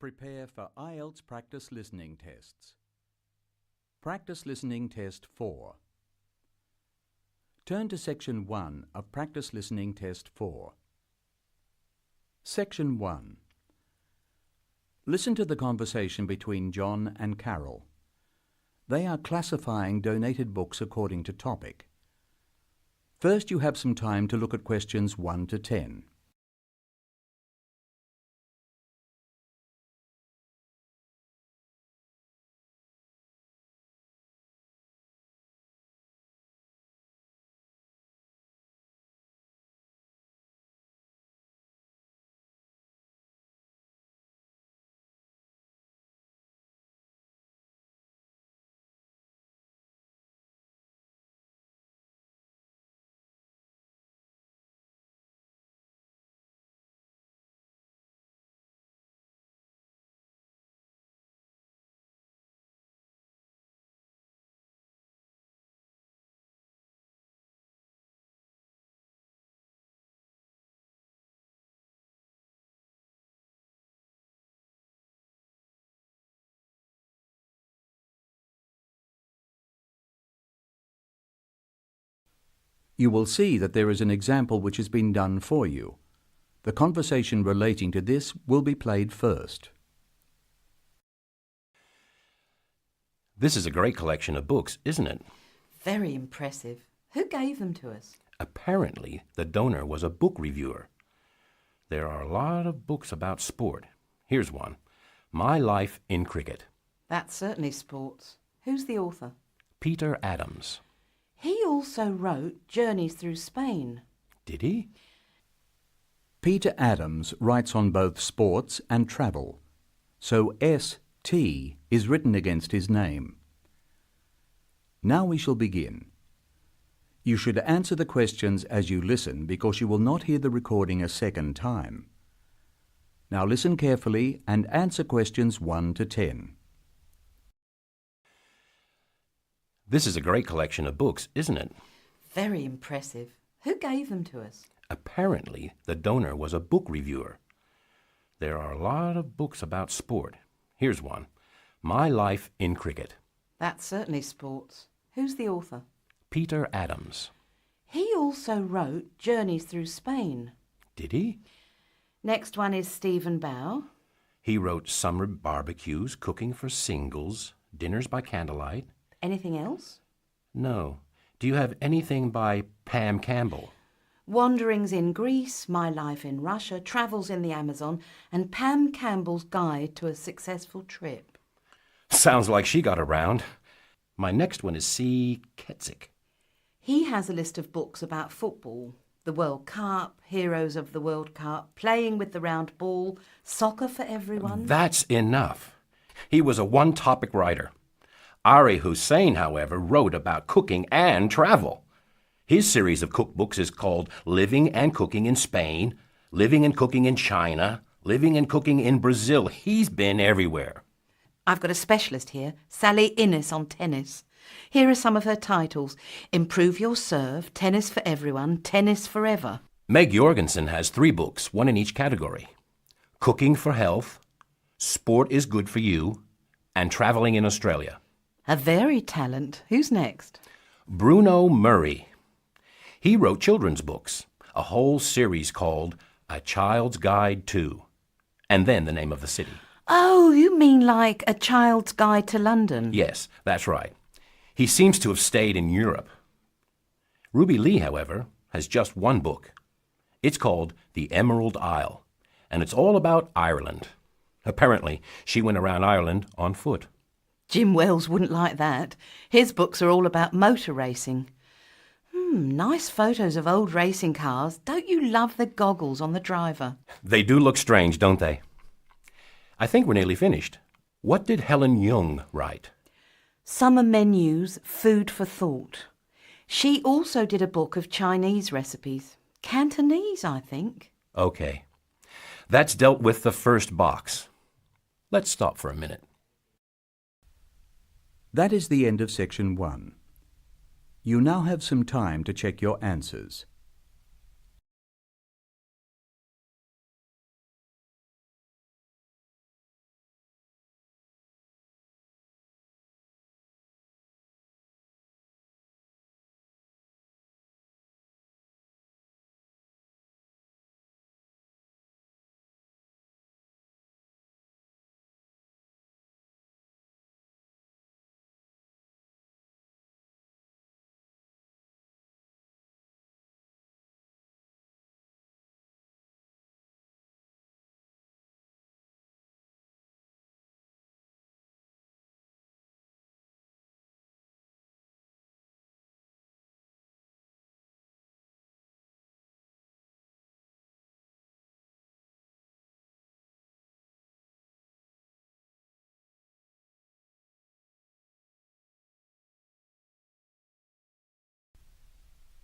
Prepare for IELTS practice listening tests. Practice listening test 4. Turn to Section 1 of Practice Listening Test 4. Section 1. Listen to the conversation between John and Carol. They are classifying donated books according to topic. First, you have some time to look at questions 1 to 10. You will see that there is an example which has been done for you. The conversation relating to this will be played first. This is a great collection of books, isn't it? Very impressive. Who gave them to us? Apparently, the donor was a book reviewer. There are a lot of books about sport. Here's one, My Life in Cricket. That's certainly sports. Who's the author? Peter Adams. He also wrote Journeys Through Spain. Did he? Peter Adams writes on both sports and travel, so S.T. is written against his name. Now we shall begin. You should answer the questions as you listen because you will not hear the recording a second time. Now listen carefully and answer questions 1 to 10. This is a great collection of books, isn't it? Very impressive. Who gave them to us? Apparently, the donor was a book reviewer. There are a lot of books about sport. Here's one, My Life in Cricket. That's certainly sports. Who's the author? Peter Adams. He also wrote Journeys Through Spain. Did he? Next one is Stephen Bow. He wrote Summer Barbecues, Cooking for Singles, Dinners by Candlelight. Anything else? No. Do you have anything by Pam Campbell? Wanderings in Greece, My Life in Russia, Travels in the Amazon, and Pam Campbell's Guide to a Successful Trip. Sounds like she got around. My next one is C. Ketzik. He has a list of books about football, the World Cup, Heroes of the World Cup, Playing with the Round Ball, Soccer for Everyone. That's enough. He was a one-topic writer. Ari Hussein, however, wrote about cooking and travel. His series of cookbooks is called Living and Cooking in Spain, Living and Cooking in China, Living and Cooking in Brazil. He's been everywhere. I've got a specialist here, Sally Innes on tennis. Here are some of her titles. Improve Your Serve, Tennis for Everyone, Tennis Forever. Meg Jorgensen has 3 books, one in each category. Cooking for Health, Sport is Good for You, and Traveling in Australia. A varied talent. Who's next? Bruno Murray. He wrote children's books, a whole series called A Child's Guide to, and then the name of the city. Oh, you mean like A Child's Guide to London? Yes, that's right. He seems to have stayed in Europe. Ruby Lee, however, has just one book. It's called The Emerald Isle, and it's all about Ireland. Apparently, she went around Ireland on foot. Jim Wells wouldn't like that. His books are all about motor racing. Nice photos of old racing cars. Don't you love the goggles on the driver? They do look strange, don't they? I think we're nearly finished. What did Helen Jung write? Summer Menus, Food for Thought. She also did a book of Chinese recipes. Cantonese, I think. Okay. That's dealt with the first box. Let's stop for a minute. That is the end of Section 1. You now have some time to check your answers.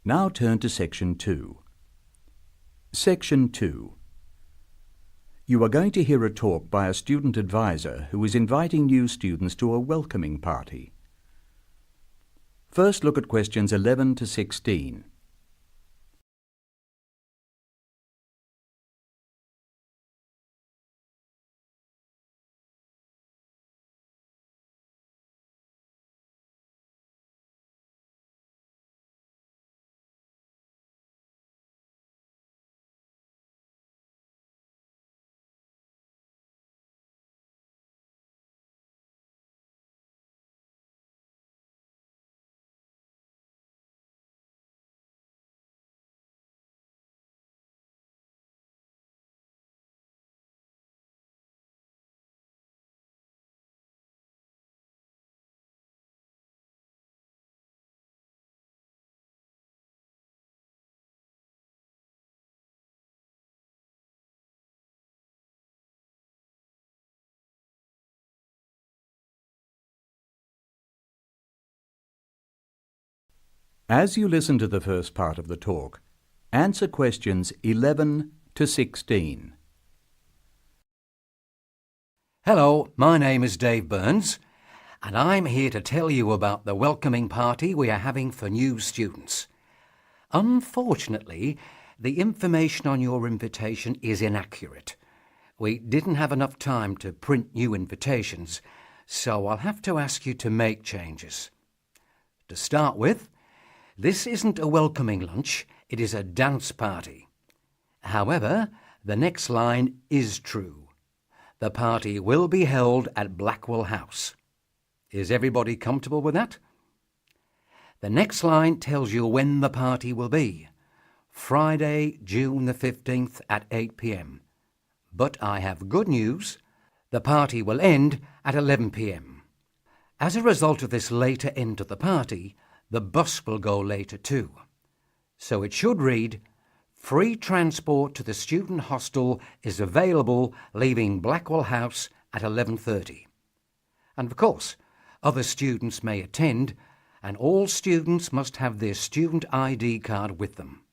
Now turn to Section 2. Section 2. You are going to hear a talk by a student advisor who is inviting new students to a welcoming party. First, look at questions 11 to 16. As you listen to the first part of the talk, answer questions 11 to 16. Hello, my name is Dave Burns, and I'm here to tell you about the welcoming party we are having for new students. Unfortunately, the information on your invitation is inaccurate. We didn't have enough time to print new invitations, so I'll have to ask you to make changes. To start with, this isn't a welcoming lunch, it is a dance party. However, the next line is true. The party will be held at Blackwell House. Is everybody comfortable with that? The next line tells you when the party will be. Friday, June the 15th at 8 p.m. But I have good news. The party will end at 11 p.m. As a result of this later end of the party, the bus will go later too. So it should read, free transport to the student hostel is available leaving Blackwell House at 11:30. And of course, other students may attend, and all students must have their student ID card with them.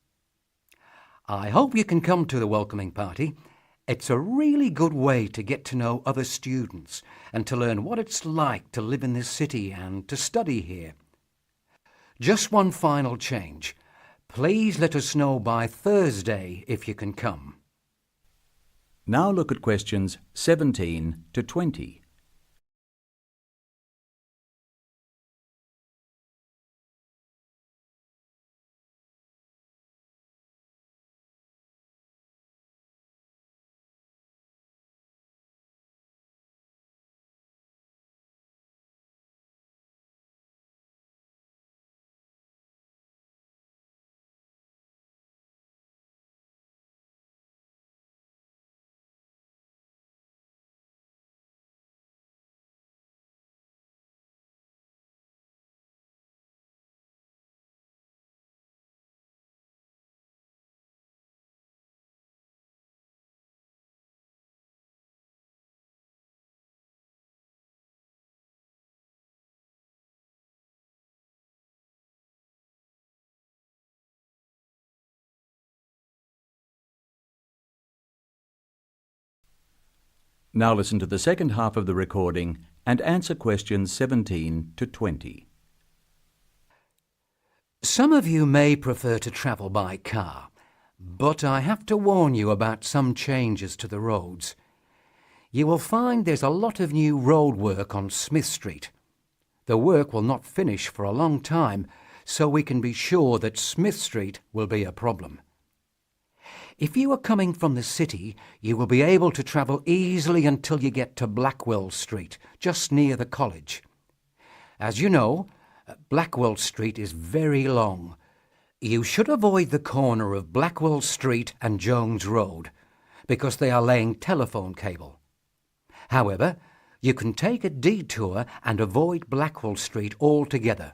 I hope you can come to the welcoming party. It's a really good way to get to know other students and to learn what it's like to live in this city and to study here. Just one final change. Please let us know by Thursday if you can come. Now look at questions 17 to 20. Now listen to the second half of the recording and answer questions 17 to 20. Some of you may prefer to travel by car, but I have to warn you about some changes to the roads. You will find there's a lot of new road work on Smith Street. The work will not finish for a long time, so we can be sure that Smith Street will be a problem. If you are coming from the city, you will be able to travel easily until you get to Blackwell Street, just near the college. As you know, Blackwell Street is very long. You should avoid the corner of Blackwell Street and Jones Road, because they are laying telephone cable. However, you can take a detour and avoid Blackwell Street altogether.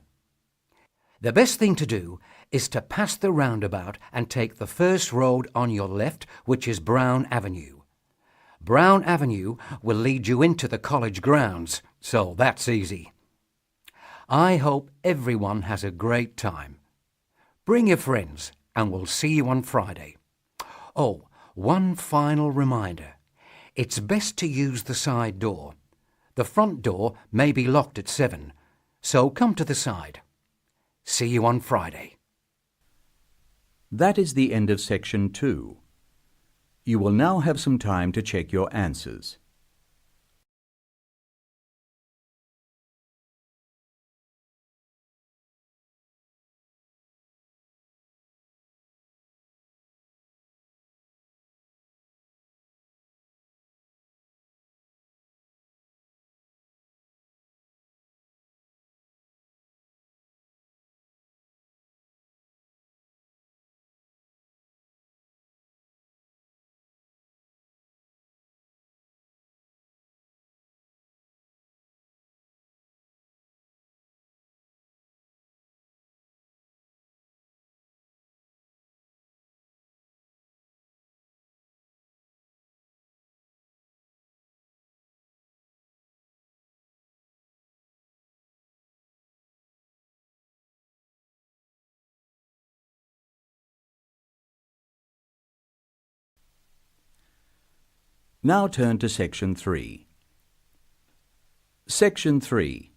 The best thing to do is to pass the roundabout and take the first road on your left, which is Brown Avenue. Brown Avenue will lead you into the college grounds, so that's easy. I hope everyone has a great time. Bring your friends and we'll see you on Friday. Oh, one final reminder. It's best to use the side door. The front door may be locked at 7, so come to the side. See you on Friday. That is the end of section 2. You will now have some time to check your answers. Now turn to section 3. Section 3.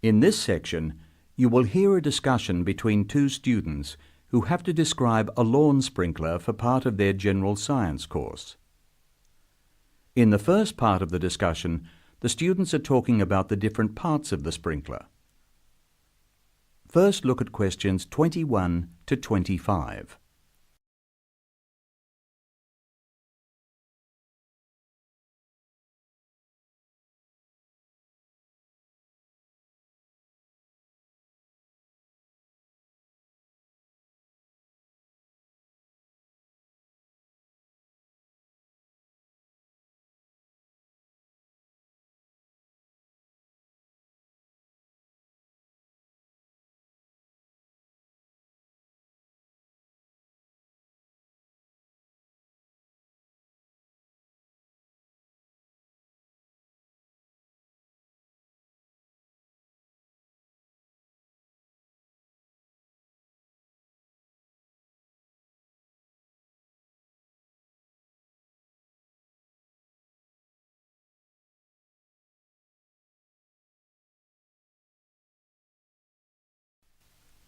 In this section, you will hear a discussion between two students who have to describe a lawn sprinkler for part of their general science course. In the first part of the discussion, the students are talking about the different parts of the sprinkler. First, look at questions 21 to 25.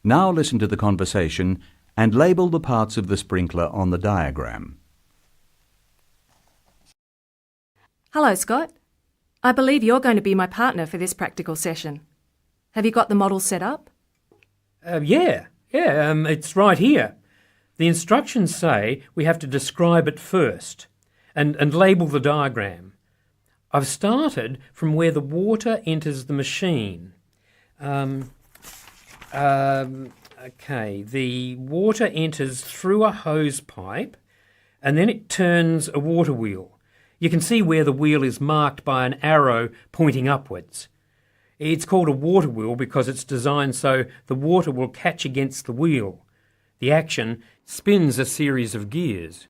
Now listen to the conversation and label the parts of the sprinkler on the diagram. Hello, Scott. I believe you're going to be my partner for this practical session. Have you got the model set up? It's right here. The instructions say we have to describe it first and label the diagram. I've started from where the water enters the machine. The water enters through a hose pipe and then it turns a water wheel. You can see where the wheel is marked by an arrow pointing upwards. It's called a water wheel because it's designed so the water will catch against the wheel. The action spins a series of gears.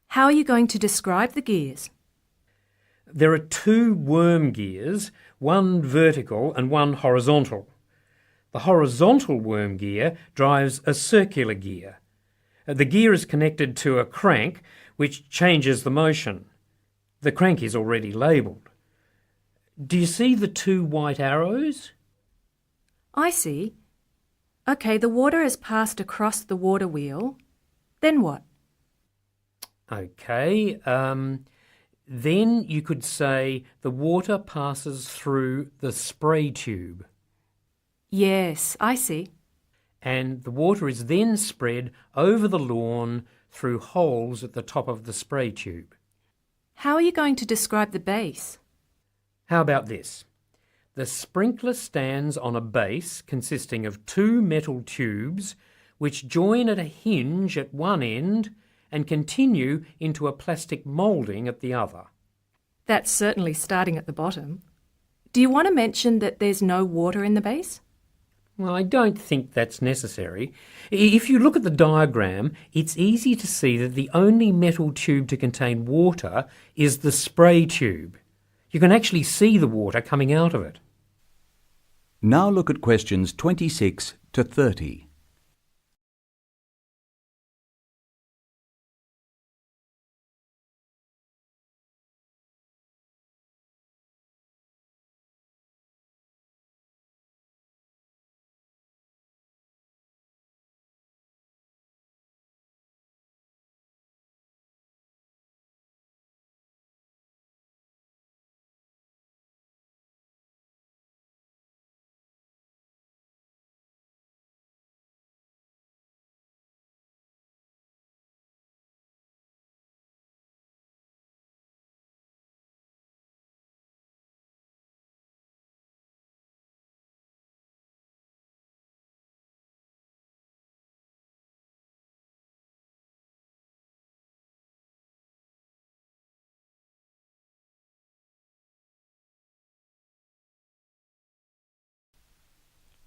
How are you going to describe the gears? There are 2 worm gears, one vertical and one horizontal. The horizontal worm gear drives a circular gear. The gear is connected to a crank which changes the motion. The crank is already labelled. Do you see the 2 white arrows? I see. OK, the water has passed across the water wheel. Then what? OK, then you could say the water passes through the spray tube. Yes, I see. And the water is then spread over the lawn through holes at the top of the spray tube. How are you going to describe the base? How about this? The sprinkler stands on a base consisting of 2 metal tubes which join at a hinge at one end and continue into a plastic moulding at the other. That's certainly starting at the bottom. Do you want to mention that there's no water in the base? Well, I don't think that's necessary. If you look at the diagram, it's easy to see that the only metal tube to contain water is the spray tube. You can actually see the water coming out of it. Now look at questions 26 to 30.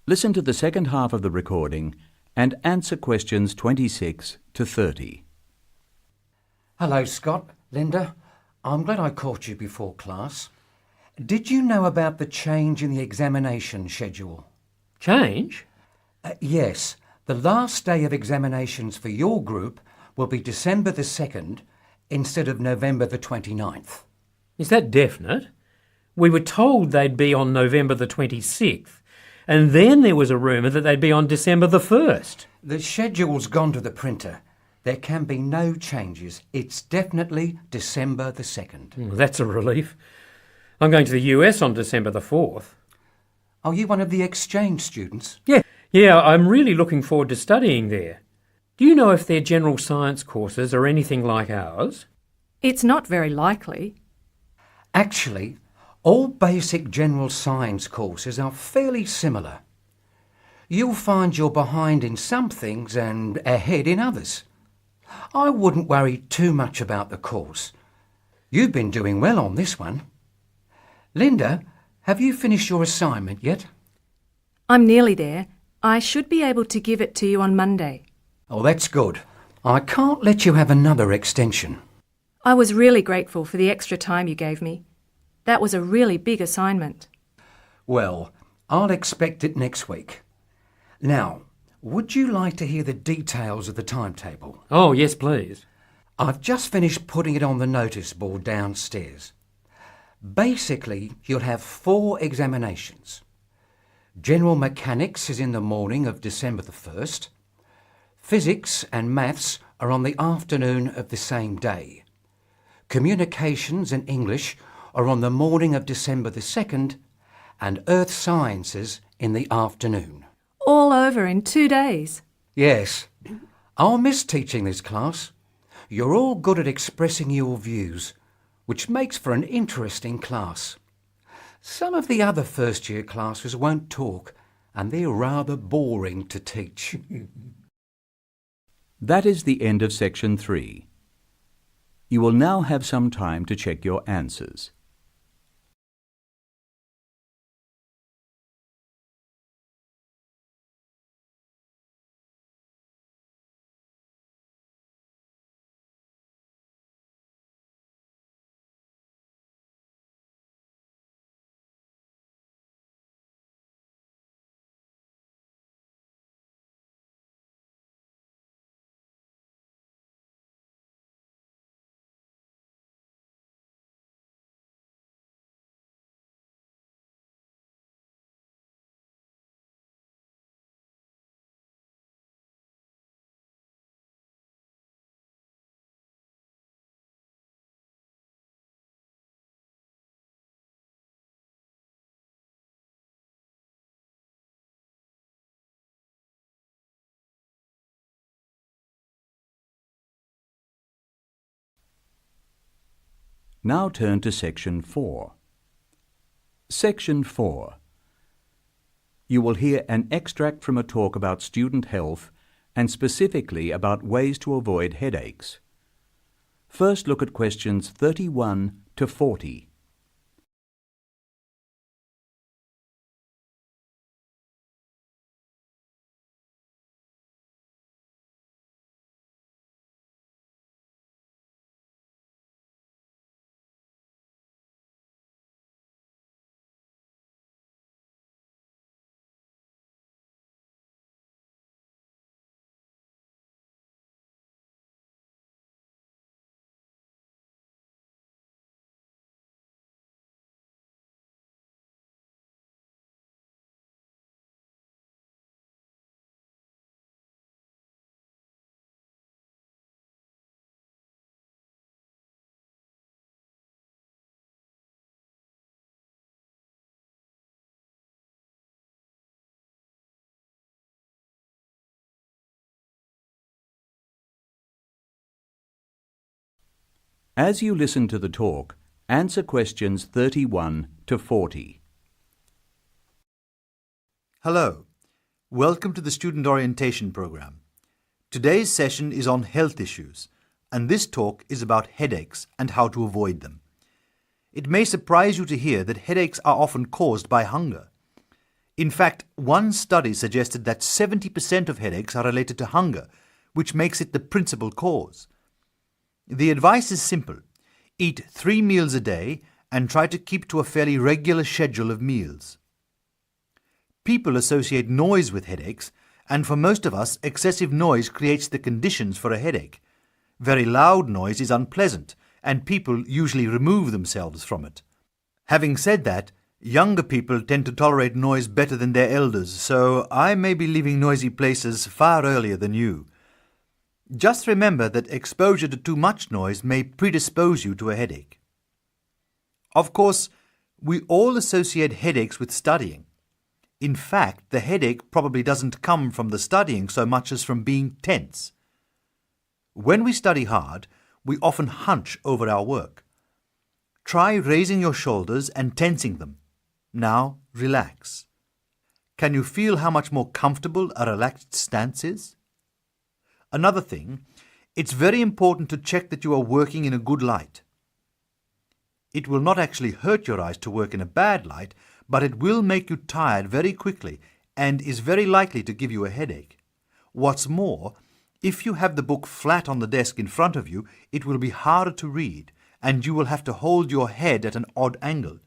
Listen to the second half of the recording and answer questions 26 to 30. Hello, Scott. Linda, I'm glad I caught you before class. Did you know about the change in the examination schedule? Change? Yes, the last day of examinations for your group will be December the 2nd instead of November the 29th. Is that definite? We were told they'd be on November the 26th, and then there was a rumour that they'd be on December the 1st. The schedule's gone to the printer. There can be no changes. It's definitely December the 2nd. That's a relief. I'm going to the US on December the 4th. Are you one of the exchange students? Yeah, I'm really looking forward to studying there. Do you know if their general science courses are anything like ours? It's not very likely. Actually, all basic general science courses are fairly similar. You'll find you're behind in some things and ahead in others. I wouldn't worry too much about the course. You've been doing well on this one. Linda, have you finished your assignment yet? I'm nearly there. I should be able to give it to you on Monday. Oh, that's good. I can't let you have another extension. I was really grateful for the extra time you gave me. That was a really big assignment. Well, I'll expect it next week. Now, would you like to hear the details of the timetable? Oh, yes, please. I've just finished putting it on the notice board downstairs. Basically, you'll have 4 examinations. General Mechanics is in the morning of December the 1st. Physics and Maths are on the afternoon of the same day. Communications and English are on the morning of December the 2nd, and Earth Sciences in the afternoon. All over in 2 days. Yes, I'll miss teaching this class. You're all good at expressing your views, which makes for an interesting class. Some of the other first-year classes won't talk, and they're rather boring to teach. That is the end of section 3. You will now have some time to check your answers. Now turn to section 4. Section 4. You will hear an extract from a talk about student health and specifically about ways to avoid headaches. First look at questions 31 to 40. As you listen to the talk, answer questions 31 to 40. Hello. Welcome to the Student Orientation Program. Today's session is on health issues, and this talk is about headaches and how to avoid them. It may surprise you to hear that headaches are often caused by hunger. In fact, one study suggested that 70% of headaches are related to hunger, which makes it the principal cause. The advice is simple. Eat 3 meals a day and try to keep to a fairly regular schedule of meals. People associate noise with headaches, and for most of us, excessive noise creates the conditions for a headache. Very loud noise is unpleasant, and people usually remove themselves from it. Having said that, younger people tend to tolerate noise better than their elders, so I may be leaving noisy places far earlier than you. Just remember that exposure to too much noise may predispose you to a headache. Of course, we all associate headaches with studying. In fact, the headache probably doesn't come from the studying so much as from being tense. When we study hard, we often hunch over our work. Try raising your shoulders and tensing them. Now, relax. Can you feel how much more comfortable a relaxed stance is? Another thing, it's very important to check that you are working in a good light. It will not actually hurt your eyes to work in a bad light, but it will make you tired very quickly and is very likely to give you a headache. What's more, if you have the book flat on the desk in front of you, it will be harder to read, and you will have to hold your head at an odd angle.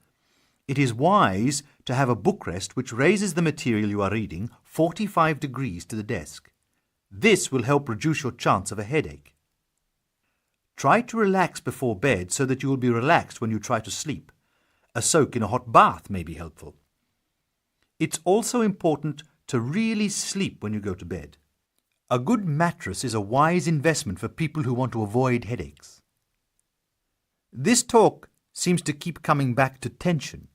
It is wise to have a bookrest which raises the material you are reading 45 degrees to the desk. This will help reduce your chance of a headache. Try to relax before bed so that you will be relaxed when you try to sleep. A soak in a hot bath may be helpful. It's also important to really sleep when you go to bed. A good mattress is a wise investment for people who want to avoid headaches. This talk seems to keep coming back to tension.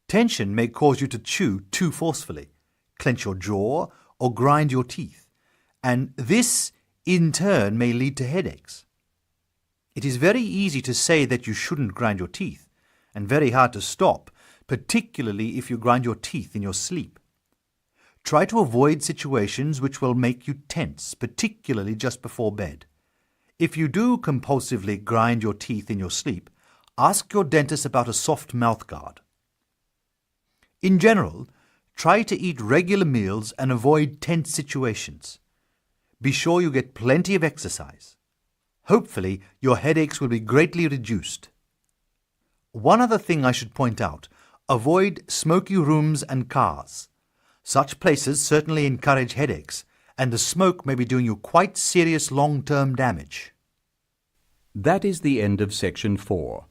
Tension may cause you to chew too forcefully, clench your jaw, or grind your teeth, and this, in turn, may lead to headaches. It is very easy to say that you shouldn't grind your teeth, and very hard to stop, particularly if you grind your teeth in your sleep. Try to avoid situations which will make you tense, particularly just before bed. If you do compulsively grind your teeth in your sleep, ask your dentist about a soft mouth guard. In general, try to eat regular meals and avoid tense situations. Be sure you get plenty of exercise. Hopefully, your headaches will be greatly reduced. One other thing I should point out, avoid smoky rooms and cars. Such places certainly encourage headaches, and the smoke may be doing you quite serious long-term damage. That is the end of section 4.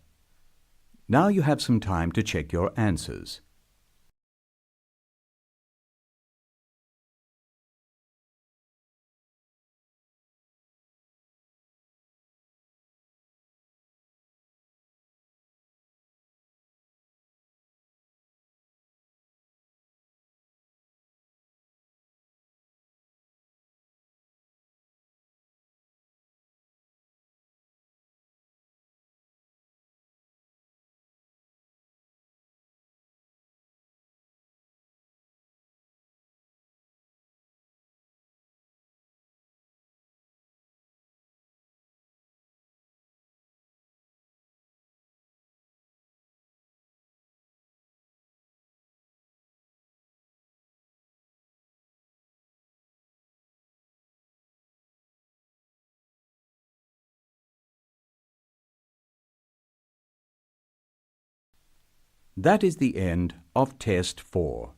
Now you have some time to check your answers. That is the end of test 4.